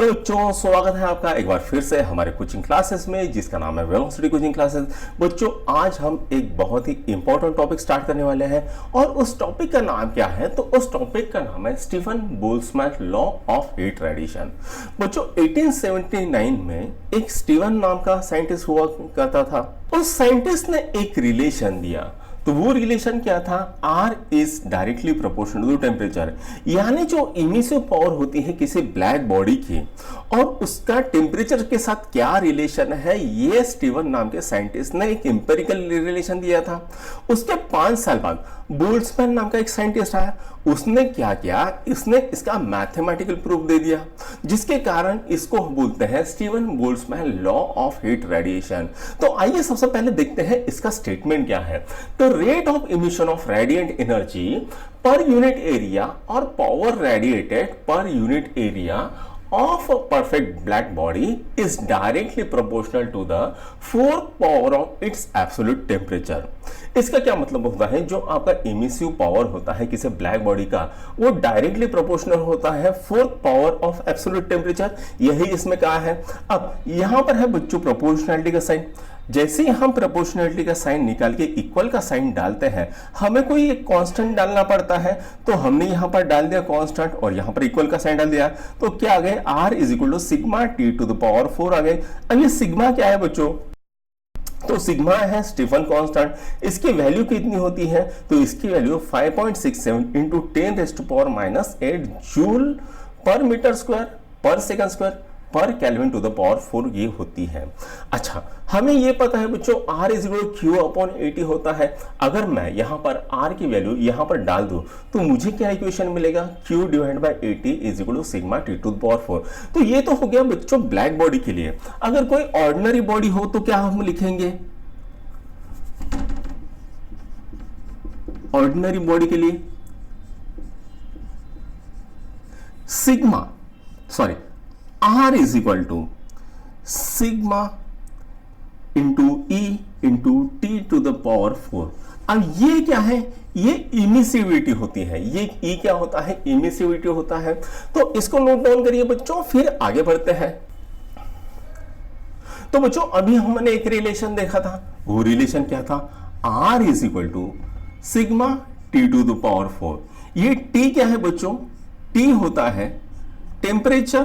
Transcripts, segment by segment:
Hello बच्चों, स्वागत है आपका एक बार फिर से हमारे कोचिंग क्लासेस में जिसका नाम है वेलोसिटी कोचिंग क्लासेस। बच्चों, आज हम एक बहुत ही इंपॉर्टेंट टॉपिक स्टार्ट करने वाले हैं और उस टॉपिक का नाम क्या है? तो उस टॉपिक का नाम है Stefan Boltzmann law of heat radiation. बच्चों, 1879 में एक स्टीवन नाम का साइंटिस्ट हुआ करता था। उस साइंटिस्ट ने एक रिलेशन दिया, तो वो रिलेशन क्या था? R is directly proportional to temperature. यानी जो इमिसिव पावर होती है किसी ब्लैक बॉडी की और उसका टेम्परेचर के साथ क्या रिलेशन है, ये स्टीवन नाम के साइंटिस्ट ने एक एम्पिरिकल रिलेशन दिया था। उसके 5 साल बाद बोल्ट्जमैन नाम का एक साइंटिस्ट आया। उसने क्या किया? इसने इसका मैथमेटिकल प्रूफ दे दिया, जिसके कारण इसको बोलते हैं Steven Boltzmann law of heat radiation. तो आइए सबसे पहले देखते हैं इसका स्टेटमेंट क्या है। तो rate of emission of radiant energy per unit area और power radiated per unit area of a perfect black body is directly proportional to the 4th power of its absolute temperature। इसका क्या मतलब होता है? जो आपका इमिसिव पावर होता है किसी ब्लैक बॉडी का, वो डायरेक्टली प्रोपोर्शनल होता है 4th power of absolute temperature. यही इसमें कहा है। अब यहां पर है बच्चों प्रोपोर्शनैलिटी का साइन। जैसे ही हम प्रोपोर्शनैलिटी का साइन निकाल के इक्वल का साइन डालते हैं, हमें कोई एक कांस्टेंट डालना पड़ता है। तो हमने यहां पर डाल दिया कांस्टेंट और यहां पर इक्वल का साइन डाल दिया। तो क्या आ गए? R is equal to sigma T to the power 4 आ गए। अब ये सिग्मा क्या है बच्चों? तो सिग्मा है स्टीफन कांस्टेंट। इसकी वैल्यू कितनी होती है? तो इसकी value 5.67 into 10 raise to power -8 joule per metre square per second square per kelvin to the power 4 ये होती है। अच्छा, हमें ये पता है बच्चों R is equal to Q upon 80 होता है। अगर मैं यहां पर R की वैल्यू यहां पर डाल दूं तो मुझे क्या इक्वेशन मिलेगा? Q divide by 80 is equal to sigma T to the power 4। तो ये तो हो गया बच्चों ब्लैक बॉडी के लिए। अगर कोई ऑर्डिनरी बॉडी हो तो क्या हम लिखेंगे? ऑर्डिनरी बॉडी के लिए sigma R is equal to sigma into E into T to the power 4। अब ये क्या है? ये इमिसिविटी होती है। ये E क्या होता है? इमिसिविटी होता है। तो इसको नोट डाउन करिए बच्चों, फिर आगे बढ़ते हैं। तो बच्चों अभी हमने एक रिलेशन देखा था। वो रिलेशन क्या था? R is equal to sigma T to the power 4। ये T क्या है बच्चों? T होता है temperature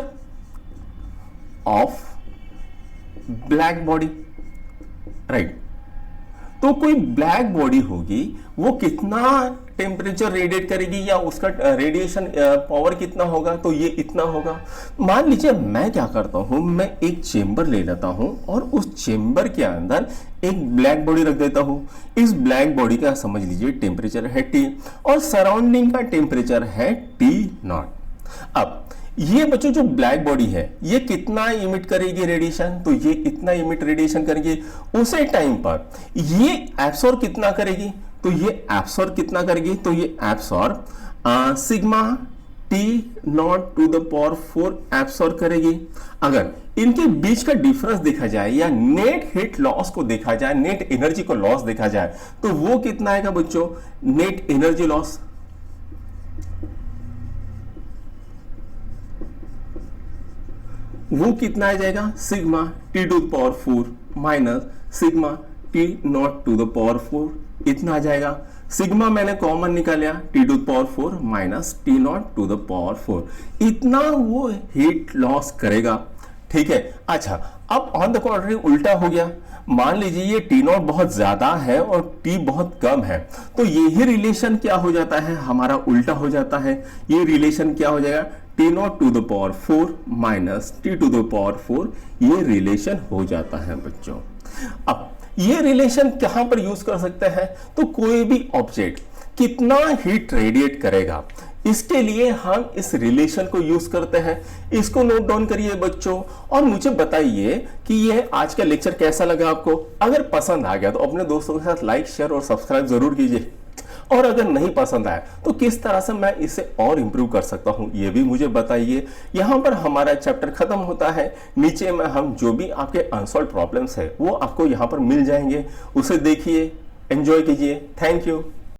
of black body, right. तो कोई ब्लैक बॉडी होगी, वो कितना टेम्परेचर रेडिएट करेगी या उसका रेडिएशन पावर कितना होगा? तो ये इतना होगा। मान लीजिए मैं क्या करता हूं, मैं एक चेंबर ले लेता हूं और उस चेंबर के अंदर एक ब्लैक बॉडी रख देता हूं। इस ब्लैक बॉडी का समझ लीजिए टेम्परेचर है T और सराउंडिंग का टेम्परेचर है T0। अब ये बच्चों जो ब्लैक बॉडी है ये कितना इमिट करेगी रेडिएशन? तो ये इतना इमिट रेडिएशन करेगी। उसी टाइम पर ये एब्सॉर्ब कितना करेगी? तो ये एब्सॉर्ब कितना करेगी? तो ये absorb sigma T0 to the power 4 absorb करेगी। अगर इनके बीच का डिफरेंस देखा जाए या नेट हीट लॉस को देखा जाए, नेट एनर्जी को लॉस देखा जाए, तो वो कितना आएगा बच्चों? नेट एनर्जी लॉस वो कितना आ जाएगा? Sigma T to the power 4 minus sigma T0 to the power 4, इतना आ जाएगा। सिग्मा मैंने कॉमन निकाला, T to the power 4 minus T0 to the power 4, इतना वो हीट लॉस करेगा। ठीक है। अच्छा, अब ऑन द कॉन्ट्री उल्टा हो गया। मान लीजिए ये T0 बहुत ज्यादा है और T बहुत कम है, तो यही रिलेशन क्या हो जाता है? हमारा उल्टा हो जाता है। ये रिलेशन क्या हो जाएगा? T0 to the power 4 minus T to the power 4, ये रिलेशन हो जाता है बच्चों। अब ये रिलेशन कहां पर यूज कर सकते हैं? तो कोई भी ऑब्जेक्ट कितना हीट रेडिएट करेगा, इसके लिए हम इस रिलेशन को यूज करते हैं। इसको नोट डाउन करिए बच्चों और मुझे बताइए कि यह आज का लेक्चर कैसा लगा आपको। अगर पसंद आ गया तो अपने दोस्तों के साथ लाइक, शेयर और सब्सक्राइब जरूर कीजिए। और अगर नहीं पसंद आया तो किस तरह से मैं इसे और इंप्रूव कर सकता हूं, ये भी मुझे बताइए। यहां पर हमारा चैप्टर खत्म होता है। नीचे में हम जो भी आपके अनसॉल्व प्रॉब्लम्स है वो आपको यहां पर मिल जाएंगे, उसे देखिए, एंजॉय कीजिए। Thank you.